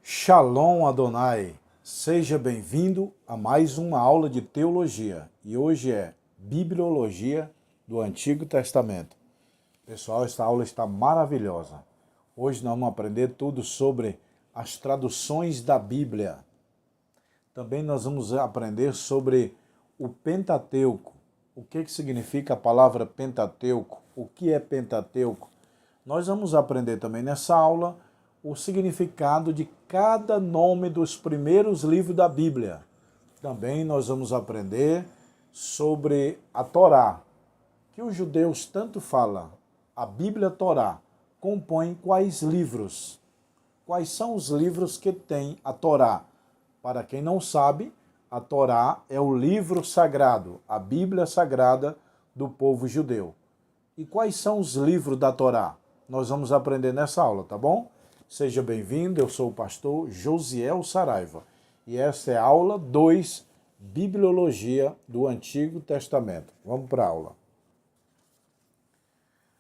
Shalom Adonai, seja bem-vindo a mais uma aula de teologia e hoje é Bibliologia do Antigo Testamento. Pessoal, esta aula está maravilhosa. Hoje nós vamos aprender tudo sobre as traduções da Bíblia. Também nós vamos aprender sobre o Pentateuco. O que significa a palavra Pentateuco? O que é Pentateuco? Nós vamos aprender também nessa aula o significado de cada nome dos primeiros livros da Bíblia. Também nós vamos aprender sobre a Torá, que os judeus tanto falam. A Bíblia Torá compõe quais livros? Quais são os livros que tem a Torá? Para quem não sabe, a Torá é o livro sagrado, a Bíblia sagrada do povo judeu. E quais são os livros da Torá? Nós vamos aprender nessa aula, tá bom? Seja bem-vindo, eu sou o pastor Josiel Saraiva e essa é a aula 2, Bibliologia do Antigo Testamento. Vamos para a aula.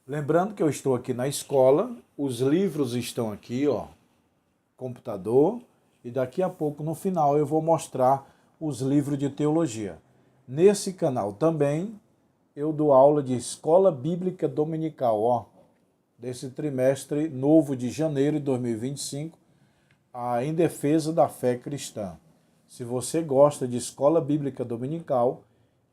Lembrando que eu estou aqui na escola, os livros estão aqui, ó, computador, e daqui a pouco, no final, eu vou mostrar os livros de teologia. Nesse canal também, eu dou aula de Escola Bíblica Dominical, ó, desse trimestre novo de janeiro de 2025, em defesa da fé cristã. Se você gosta de Escola Bíblica Dominical,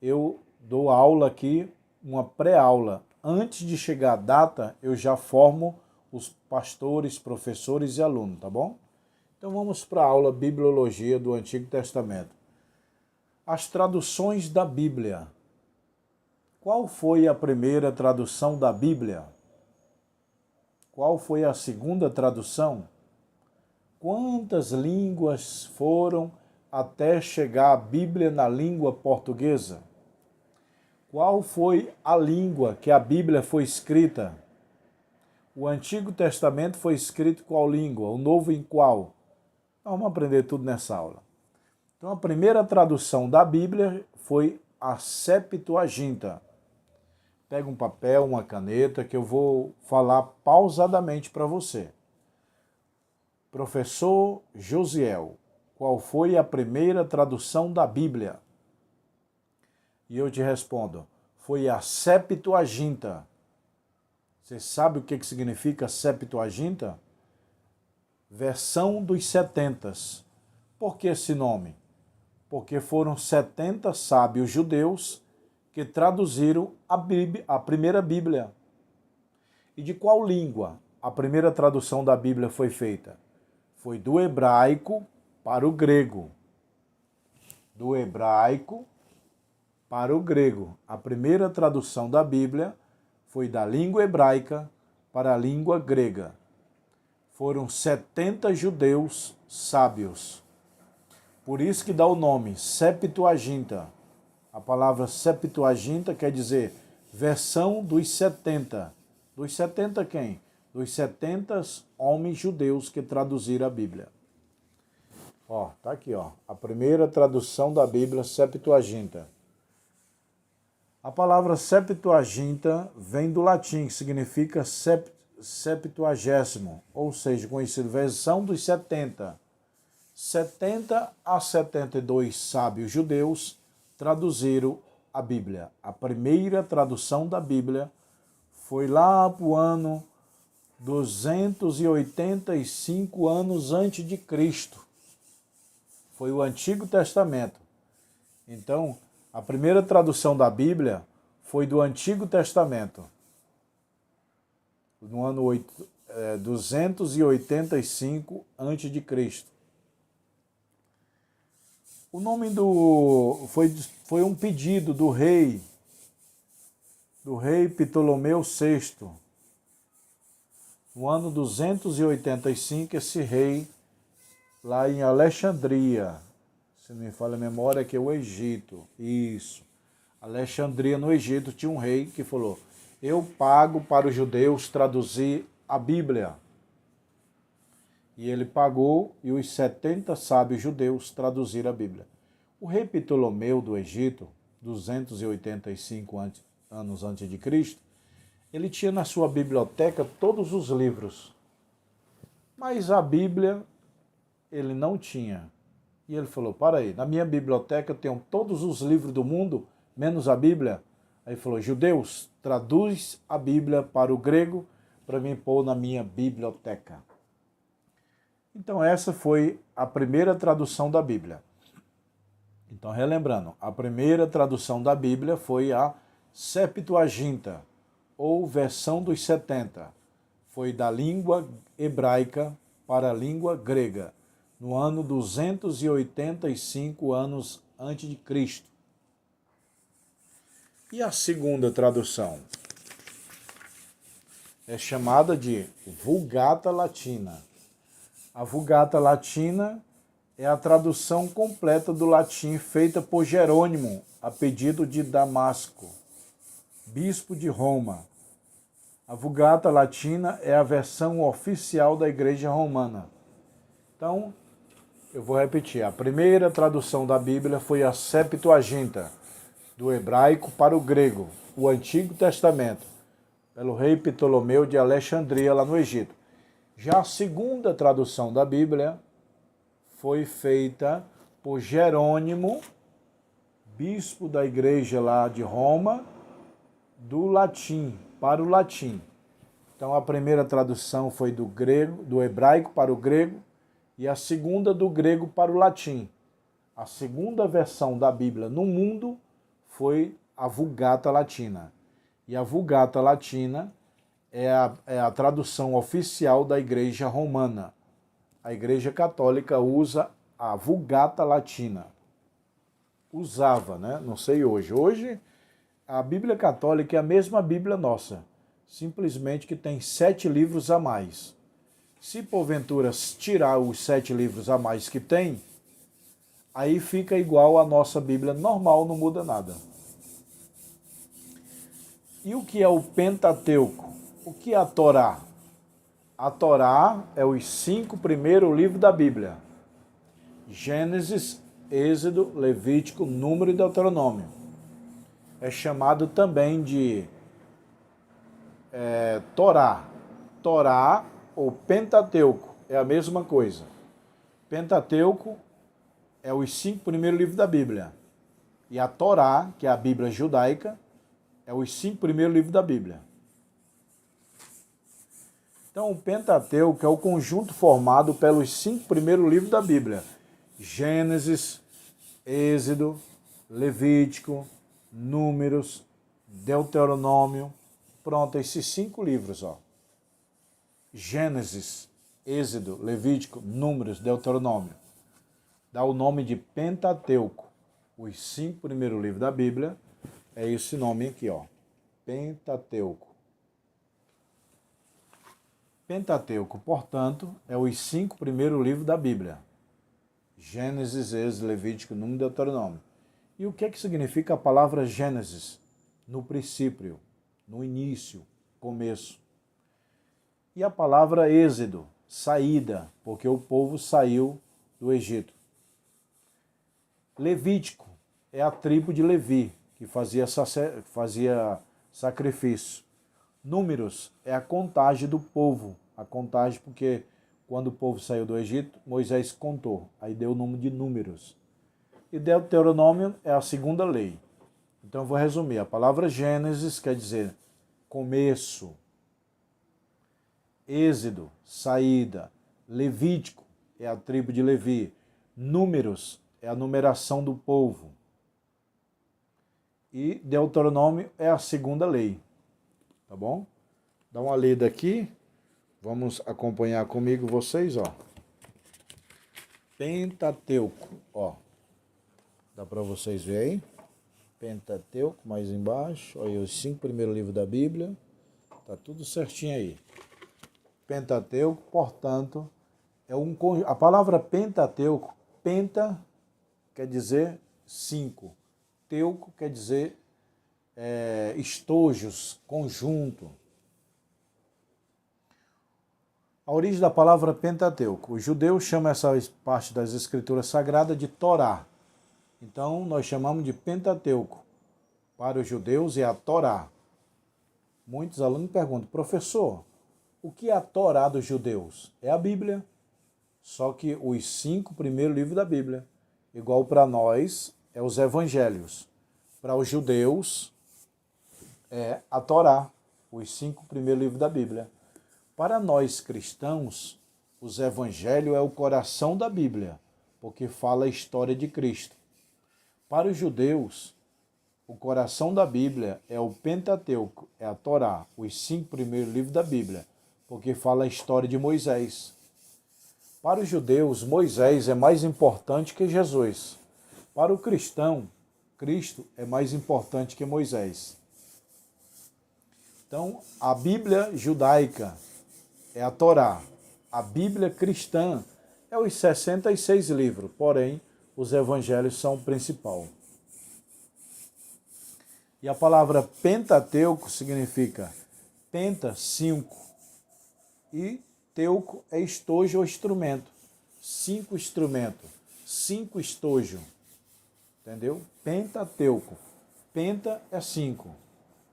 eu dou aula aqui, uma pré-aula. Antes de chegar a data, eu já formo os pastores, professores e alunos, tá bom? Então vamos para a aula Bibliologia do Antigo Testamento. As traduções da Bíblia. Qual foi a primeira tradução da Bíblia? Qual foi a segunda tradução? Quantas línguas foram até chegar a Bíblia na língua portuguesa? Qual foi a língua que a Bíblia foi escrita? O Antigo Testamento foi escrito em qual língua? O Novo em qual? Vamos aprender tudo nessa aula. Então, a primeira tradução da Bíblia foi a Septuaginta. Pega um papel, uma caneta, que eu vou falar pausadamente para você. Professor Josiel, qual foi a primeira tradução da Bíblia? E eu te respondo, foi a Septuaginta. Você sabe o que significa Septuaginta? Versão dos 70. Por que esse nome? Porque foram 70 sábios judeus que traduziram a primeira Bíblia. E de qual língua a primeira tradução da Bíblia foi feita? Foi do hebraico para o grego. Do hebraico para o grego. A primeira tradução da Bíblia foi da língua hebraica para a língua grega. Foram 70 judeus sábios. Por isso que dá o nome Septuaginta. A palavra Septuaginta quer dizer versão dos 70. Dos 70 quem? Dos 70 homens judeus que traduziram a Bíblia. Ó, tá aqui, ó. A primeira tradução da Bíblia, Septuaginta. A palavra Septuaginta vem do latim, que significa septuagésimo, ou seja, conhecido versão dos 70. 70 a 72 sábios judeus traduziram a Bíblia. A primeira tradução da Bíblia foi lá para o ano 285 anos antes de Cristo. Foi o Antigo Testamento. Então, a primeira tradução da Bíblia foi do Antigo Testamento. No ano 285 antes de Cristo. O nome foi um pedido do rei Ptolomeu VI. No ano 285, esse rei, lá em Alexandria, se não me falha a memória, que é o Egito. Isso. Alexandria, no Egito, tinha um rei que falou, eu pago para os judeus traduzir a Bíblia. E ele pagou e os 70 sábios judeus traduziram a Bíblia. O rei Ptolomeu do Egito, 285 anos antes de Cristo, ele tinha na sua biblioteca todos os livros. Mas a Bíblia ele não tinha. E ele falou, para aí, na minha biblioteca eu tenho todos os livros do mundo, menos a Bíblia. Aí ele falou, judeus, traduz a Bíblia para o grego para mim pôr na minha biblioteca. Então essa foi a primeira tradução da Bíblia. Então, relembrando, a primeira tradução da Bíblia foi a Septuaginta, ou versão dos 70. Foi da língua hebraica para a língua grega, no ano 285 anos antes de Cristo. E a segunda tradução é chamada de Vulgata Latina. A Vulgata Latina é a tradução completa do latim feita por Jerônimo, a pedido de Damasco, bispo de Roma. A Vulgata Latina é a versão oficial da Igreja Romana. Então, eu vou repetir. A primeira tradução da Bíblia foi a Septuaginta, do hebraico para o grego, o Antigo Testamento, pelo rei Ptolomeu de Alexandria, lá no Egito. Já a segunda tradução da Bíblia foi feita por Jerônimo, bispo da igreja lá de Roma, do latim para o latim. Então a primeira tradução foi do grego, do hebraico para o grego, e a segunda do grego para o latim. A segunda versão da Bíblia no mundo foi a Vulgata Latina. E a Vulgata Latina é a tradução oficial da Igreja Romana. A Igreja Católica usa a Vulgata Latina. Usava, né? Não sei hoje. Hoje, a Bíblia Católica é a mesma Bíblia nossa, simplesmente que tem 7 livros a mais. Se porventura tirar os 7 livros a mais que tem, aí fica igual a nossa Bíblia normal, não muda nada. E o que é o Pentateuco? O que é a Torá? A Torá é os 5 primeiros livros da Bíblia. Gênesis, Êxodo, Levítico, Número e Deuteronômio. É chamado também de Torá. Torá ou Pentateuco é a mesma coisa. Pentateuco é os 5 primeiros livros da Bíblia. E a Torá, que é a Bíblia judaica, é os 5 primeiros livros da Bíblia. Então, o Pentateuco é o conjunto formado pelos 5 primeiros livros da Bíblia. Gênesis, Êxodo, Levítico, Números, Deuteronômio. Pronto, esses 5 livros, ó. Gênesis, Êxodo, Levítico, Números, Deuteronômio. Dá o nome de Pentateuco. Os 5 primeiros livros da Bíblia é esse nome aqui, ó. Pentateuco. Pentateuco, portanto, é os 5 primeiros livros da Bíblia. Gênesis, Êxodo, Levítico, Número e Deuteronômio. E o que é que significa a palavra Gênesis? No princípio, no início, começo. E a palavra Êxodo, saída, porque o povo saiu do Egito. Levítico é a tribo de Levi, que fazia sacrifício. Números é a contagem do povo. A contagem porque quando o povo saiu do Egito, Moisés contou. Aí deu o número de números. E Deuteronômio é a segunda lei. Então eu vou resumir. A palavra Gênesis quer dizer começo. Êxodo, saída. Levítico é a tribo de Levi. Números é a numeração do povo. E Deuteronômio é a segunda lei. Tá bom? Dá uma lida aqui. Vamos acompanhar comigo vocês, ó. Pentateuco, ó. Dá para vocês verem aí? Pentateuco, mais embaixo. Olha os 5 primeiros livros da Bíblia. Tá tudo certinho aí. Pentateuco, portanto, é a palavra Pentateuco, penta quer dizer 5. Teuco quer dizer estojos, conjunto. A origem da palavra Pentateuco. Os judeus chamam essa parte das escrituras sagradas de Torá. Então, nós chamamos de Pentateuco. Para os judeus é a Torá. Muitos alunos perguntam, professor, o que é a Torá dos judeus? É a Bíblia. Só que os 5 primeiros livros da Bíblia. Igual para nós é os evangelhos. Para os judeus é a Torá, os 5 primeiros livros da Bíblia. Para nós cristãos, os evangelhos é o coração da Bíblia, porque fala a história de Cristo. Para os judeus, o coração da Bíblia é o Pentateuco, é a Torá, os 5 primeiros livros da Bíblia, porque fala a história de Moisés. Para os judeus, Moisés é mais importante que Jesus. Para o cristão, Cristo é mais importante que Moisés. Então, a Bíblia judaica é a Torá. A Bíblia cristã é os 66 livros, porém, os evangelhos são o principal. E a palavra Pentateuco significa penta, 5, e teuco é estojo ou instrumento. 5 instrumentos, 5 estojo. Entendeu? Pentateuco. Penta é 5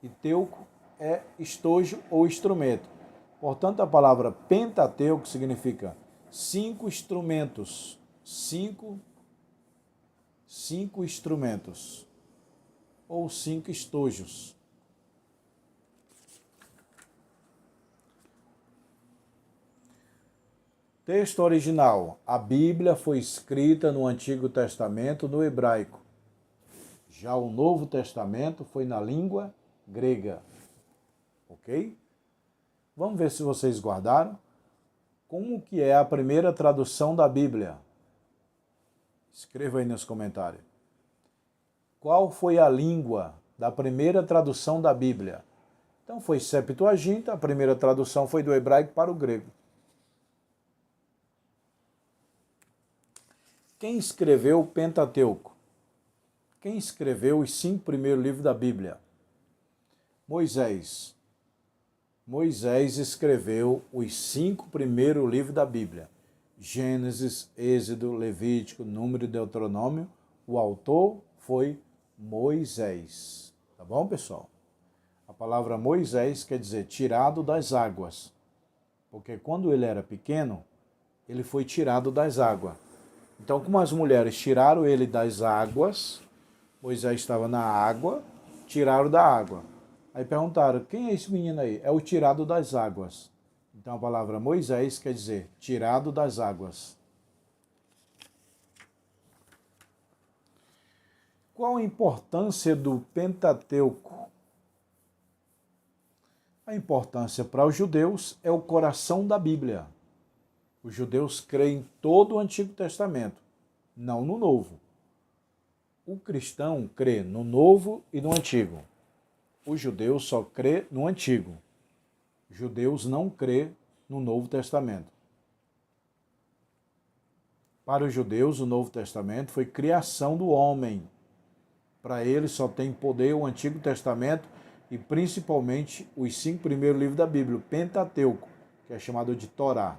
e teuco é estojo ou instrumento. Portanto, a palavra Pentateuco significa 5 instrumentos. 5 instrumentos. Ou 5 estojos. Texto original. A Bíblia foi escrita no Antigo Testamento no hebraico. Já o Novo Testamento foi na língua grega. Ok? Vamos ver se vocês guardaram. Como que é a primeira tradução da Bíblia? Escreva aí nos comentários. Qual foi a língua da primeira tradução da Bíblia? Então foi Septuaginta, a primeira tradução foi do hebraico para o grego. Quem escreveu o Pentateuco? Quem escreveu os 5 primeiros livros da Bíblia? Moisés. Moisés escreveu os 5 primeiros livros da Bíblia. Gênesis, Êxodo, Levítico, Número e Deuteronômio. O autor foi Moisés. Tá bom, pessoal? A palavra Moisés quer dizer tirado das águas. Porque quando ele era pequeno, ele foi tirado das águas. Então, como as mulheres tiraram ele das águas, Moisés estava na água, tiraram da água. Aí perguntaram, quem é esse menino aí? É o tirado das águas. Então a palavra Moisés quer dizer tirado das águas. Qual a importância do Pentateuco? A importância para os judeus é o coração da Bíblia. Os judeus creem em todo o Antigo Testamento, não no Novo. O cristão crê no Novo e no Antigo. O judeu só crê no Antigo. Os judeus não crê no Novo Testamento. Para os judeus, o Novo Testamento foi criação do homem. Para eles só tem poder o Antigo Testamento e principalmente os 5 primeiros livros da Bíblia, o Pentateuco, que é chamado de Torá.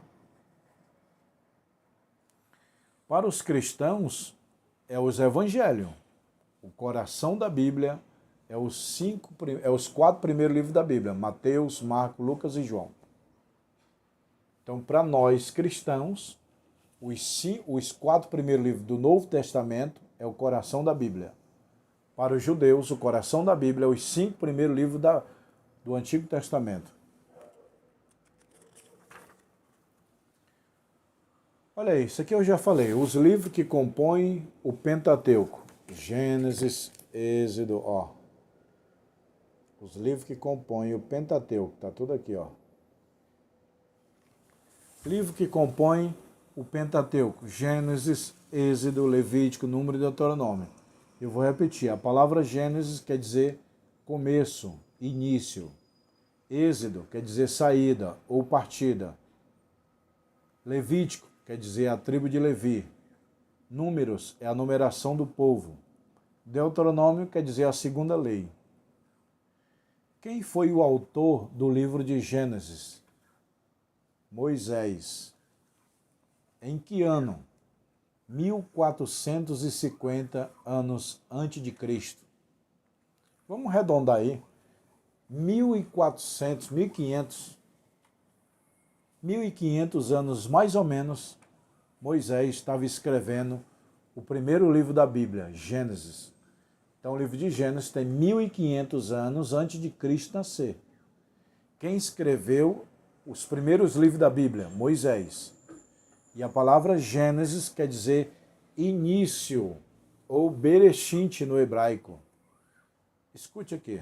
Para os cristãos, é os evangelhos. O coração da Bíblia é os 4 primeiros livros da Bíblia, Mateus, Marcos, Lucas e João. Então, para nós cristãos, os 4 primeiros livros do Novo Testamento é o coração da Bíblia. Para os judeus, o coração da Bíblia é os 5 primeiros livros do Antigo Testamento. Olha aí, isso aqui eu já falei. Os livros que compõem o Pentateuco. Gênesis, Êxodo, ó. Os livros que compõem o Pentateuco. Tá tudo aqui, ó. Livro que compõe o Pentateuco. Gênesis, Êxodo, Levítico, Número e Deuteronômio. Eu vou repetir. A palavra Gênesis quer dizer começo, início. Êxodo quer dizer saída ou partida. Levítico quer dizer a tribo de Levi. Números é a numeração do povo. Deuteronômio quer dizer a segunda lei. Quem foi o autor do livro de Gênesis? Moisés. Em que ano? 1450 anos antes de Cristo. Vamos arredondar aí. 1500 anos mais ou menos Moisés estava escrevendo o primeiro livro da Bíblia, Gênesis. Então o livro de Gênesis tem 1500 anos antes de Cristo nascer. Quem escreveu os primeiros livros da Bíblia? Moisés. E a palavra Gênesis quer dizer início, ou Bereshit no hebraico. Escute aqui.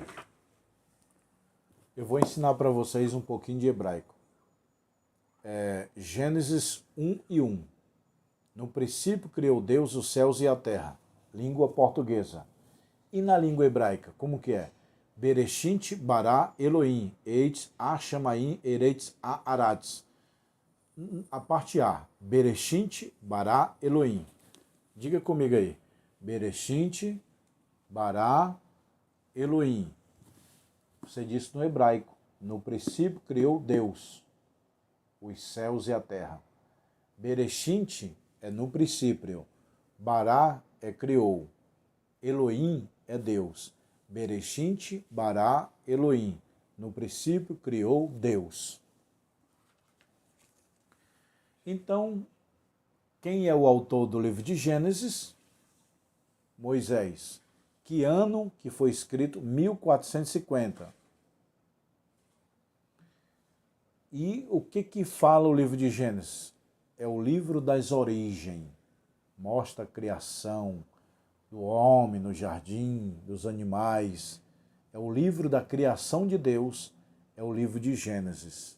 Eu vou ensinar para vocês um pouquinho de hebraico. Gênesis 1:1. No princípio criou Deus os céus e a terra. Língua portuguesa. E na língua hebraica, como que é? Bereshit bara Elohim, eitz a shamaim eretz a aratz. A parte A, Bereshit bara Elohim. Diga comigo aí. Bereshit bara Elohim. Você disse no hebraico. No princípio criou Deus os céus e a terra. Bereshit é no princípio. Bara é criou. Elohim é Deus. Bereshit bara Elohim. No princípio criou Deus. Então, quem é o autor do livro de Gênesis? Moisés. Que ano que foi escrito? 1450. E o que fala o livro de Gênesis? É o livro das origens. Mostra a criação do homem no jardim, dos animais. É o livro da criação de Deus, é o livro de Gênesis.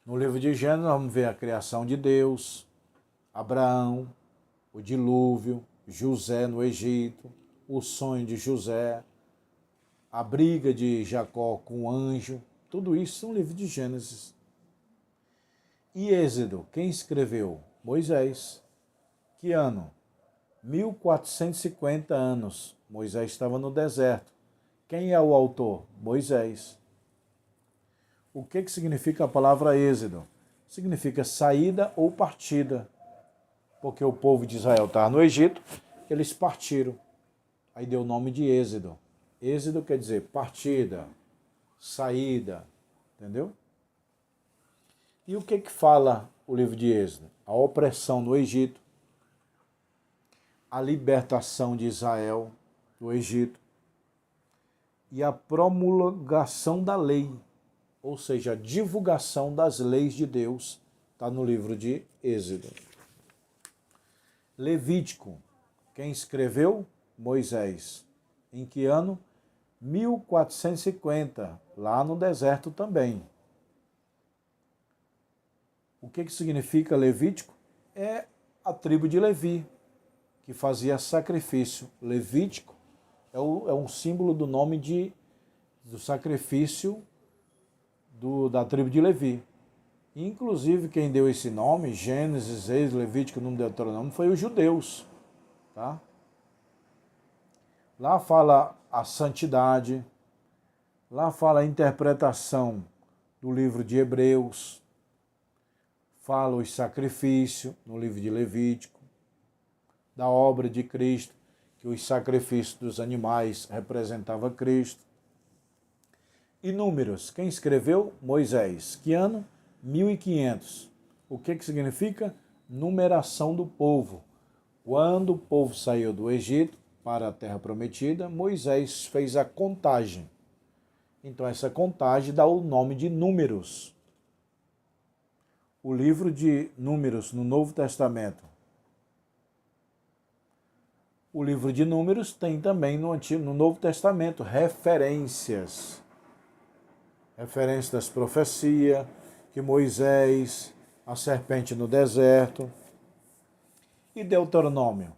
No livro de Gênesis, vamos ver a criação de Deus, Abraão, o dilúvio, José no Egito, o sonho de José, a briga de Jacó com o anjo, tudo isso no livro de Gênesis. E Êxodo, quem escreveu? Moisés. Que ano? 1450 anos. Moisés estava no deserto. Quem é o autor? Moisés. O que significa a palavra Êxodo? Significa saída ou partida. Porque o povo de Israel estava no Egito, eles partiram. Aí deu o nome de Êxodo. Êxodo quer dizer partida, saída, entendeu? E o que fala o livro de Êxodo? A opressão no Egito, a libertação de Israel do Egito e a promulgação da lei, ou seja, a divulgação das leis de Deus, está no livro de Êxodo. Levítico, quem escreveu? Moisés. Em que ano? 1450, lá no deserto também. O que significa Levítico? É a tribo de Levi, que fazia sacrifício. Levítico é um símbolo do nome do sacrifício da tribo de Levi. Inclusive, quem deu esse nome, Gênesis, Êxodo, Levítico, Número, Deuteronômio, foi os judeus. Tá? Lá fala a santidade, lá fala a interpretação do livro de Hebreus, fala os sacrifícios no livro de Levítico, da obra de Cristo, que os sacrifícios dos animais representavam Cristo. E Números, quem escreveu? Moisés. Que ano? 1500. O que significa? Numeração do povo. Quando o povo saiu do Egito para a Terra Prometida, Moisés fez a contagem. Então essa contagem dá o nome de Números. O livro de Números no Novo Testamento. O livro de Números tem também no Novo Testamento referências. Referências das profecias, que Moisés, a serpente no deserto. E Deuteronômio?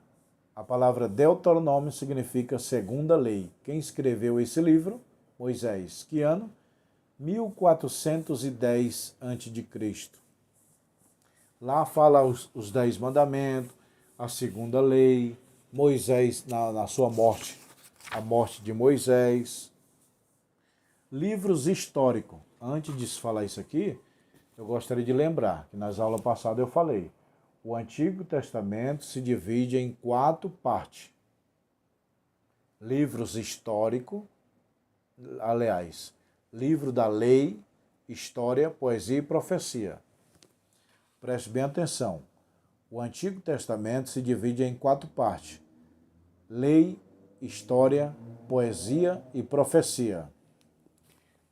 A palavra Deuteronômio significa segunda lei. Quem escreveu esse livro? Moisés. Que ano? 1410 a.C. Lá fala os 10 mandamentos, a segunda lei, Moisés na sua morte, a morte de Moisés. Livros históricos. Antes de falar isso aqui, eu gostaria de lembrar que nas aulas passadas eu falei, o Antigo Testamento se divide em 4 partes. Livros históricos, aliás, livro da lei, história, poesia e profecia. Preste bem atenção. O Antigo Testamento se divide em 4 partes: lei, história, poesia e profecia.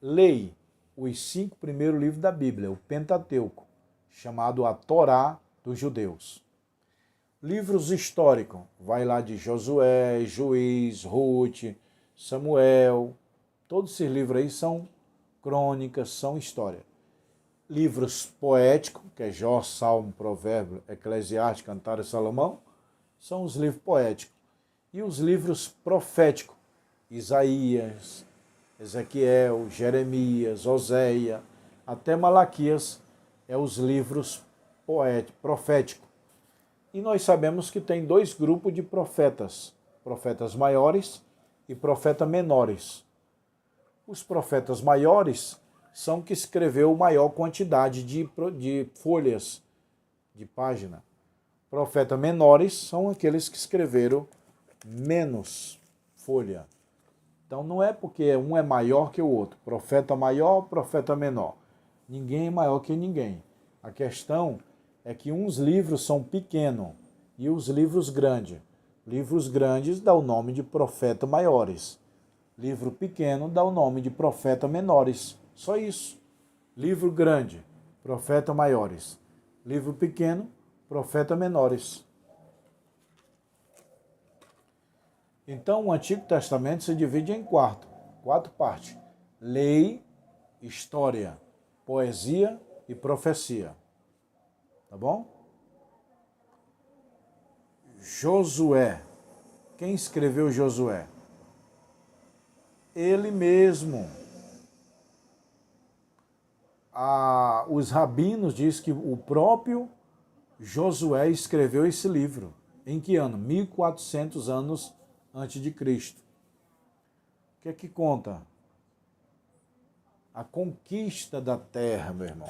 Lei, os 5 primeiros livros da Bíblia, o Pentateuco, chamado a Torá dos judeus. Livros históricos, vai lá de Josué, Juiz, Ruth, Samuel, todos esses livros aí são crônicas, são história. Livros poéticos, que é Jó, Salmo, Provérbio, Eclesiastes, Cantares e Salomão, são os livros poéticos. E os livros proféticos, Isaías, Ezequiel, Jeremias, Oséia, até Malaquias, é os livros proféticos. E nós sabemos que tem 2 grupos de profetas, profetas maiores e profetas menores. Os profetas maiores são que escreveu maior quantidade de folhas, de página. Profetas menores são aqueles que escreveram menos folha. Então não é porque um é maior que o outro. Profeta maior, profeta menor. Ninguém é maior que ninguém. A questão é que uns livros são pequenos e os livros grandes. Livros grandes dá o nome de profeta maiores. Livro pequeno dá o nome de profeta menores. Só isso. Livro grande, profeta maiores. Livro pequeno, profeta menores. Então o Antigo Testamento se divide em 4 partes: lei, história, poesia e profecia. Tá bom? Josué. Quem escreveu Josué? Ele mesmo. Os rabinos dizem que o próprio Josué escreveu esse livro. Em que ano? 1400 anos antes de Cristo. O que é que conta? A conquista da terra, meu irmão.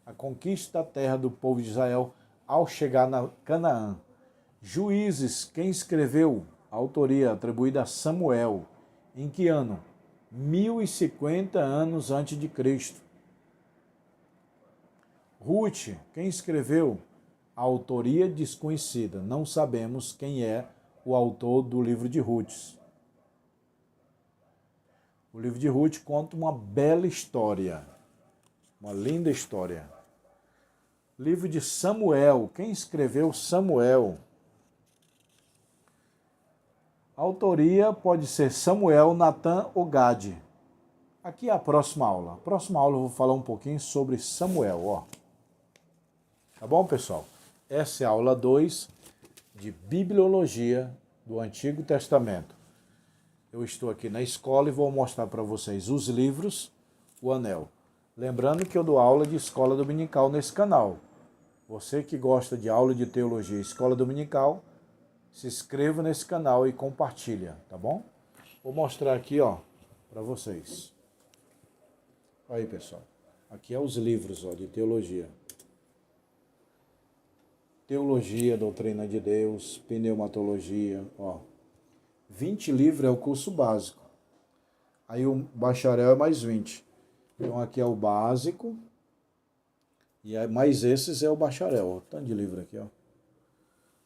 A conquista da terra do povo de Israel ao chegar na Canaã. Juízes, quem escreveu? A autoria atribuída a Samuel. Em que ano? 1050 anos antes de Cristo. Ruth, quem escreveu? A autoria desconhecida. Não sabemos quem é o autor do livro de Ruth. O livro de Ruth conta uma bela história. Uma linda história. Livro de Samuel. Quem escreveu Samuel? A autoria pode ser Samuel, Natan ou Gade. Aqui é a próxima aula. Na próxima aula eu vou falar um pouquinho sobre Samuel. Ó. Tá bom, pessoal? Essa é a aula 2 de Bibliologia do Antigo Testamento. Eu estou aqui na escola e vou mostrar para vocês os livros, o anel. Lembrando que eu dou aula de escola dominical nesse canal. Você que gosta de aula de teologia e escola dominical, se inscreva nesse canal e compartilha, tá bom? Vou mostrar aqui, ó, para vocês. Aí, pessoal. Aqui é os livros, ó, de teologia. Teologia, Doutrina de Deus, Pneumatologia, ó. 20 livros é o curso básico. Aí o bacharel é mais 20. Então aqui é o básico. E mais esses é o bacharel. Ó. Tanto de livro aqui, ó.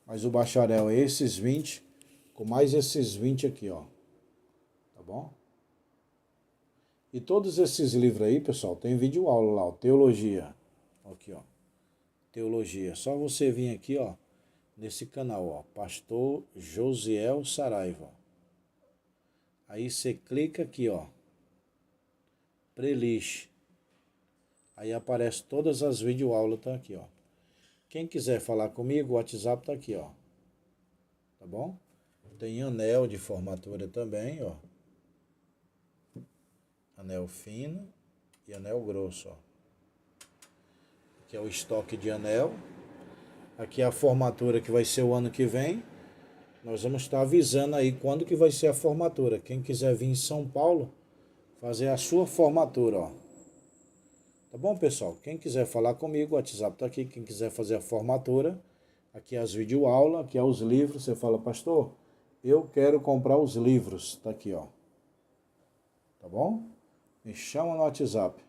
Mas o bacharel é esses 20, com mais esses 20 aqui, ó. Tá bom? E todos esses livros aí, pessoal, tem vídeo aula lá, ó. Teologia. Aqui, ó. Teologia. Só você vir aqui, ó, nesse canal, ó. Pastor Josiel Saraiva. Aí você clica aqui, ó. Playlist. Aí aparece todas as videoaulas, tá aqui, ó. Quem quiser falar comigo, o WhatsApp tá aqui, ó. Tá bom? Tem anel de formatura também, ó. Anel fino e anel grosso, ó. Aqui é o estoque de anel. Aqui é a formatura que vai ser o ano que vem. Nós vamos estar avisando aí quando que vai ser a formatura. Quem quiser vir em São Paulo, fazer a sua formatura, ó. Tá bom, pessoal? Quem quiser falar comigo, o WhatsApp tá aqui. Quem quiser fazer a formatura, aqui é as videoaulas, aqui é os livros. Você fala, pastor, eu quero comprar os livros. Tá aqui, ó. tá bom? Me chama no WhatsApp.